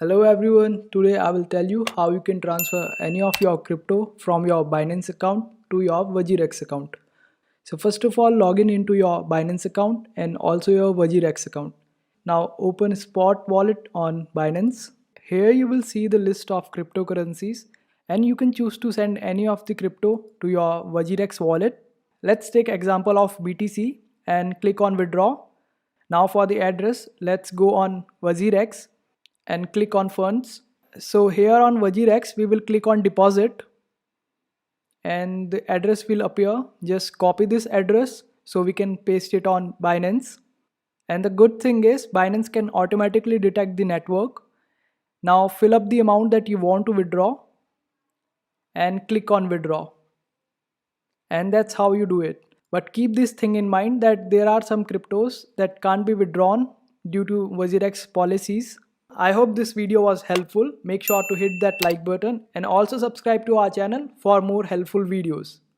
Hello everyone, today I will tell you how you can transfer any of your crypto from your Binance account to your WazirX account. So first of all, log in into your Binance account and also your WazirX account. Now open Spot Wallet on Binance. Here you will see the list of cryptocurrencies and you can choose to send any of the crypto to your WazirX wallet. Let's take example of BTC and click on withdraw. Now for the address, let's go on WazirX and click on funds. So here on WazirX, we will click on deposit and the address will appear. Just copy this address so we can paste it on Binance. And the good thing is Binance can automatically detect the network. Now fill up the amount that you want to withdraw and click on withdraw. And that's how you do it. But keep this thing in mind that there are some cryptos that can't be withdrawn due to WazirX policies. I hope this video was helpful. Make sure to hit that like button and also subscribe to our channel for more helpful videos.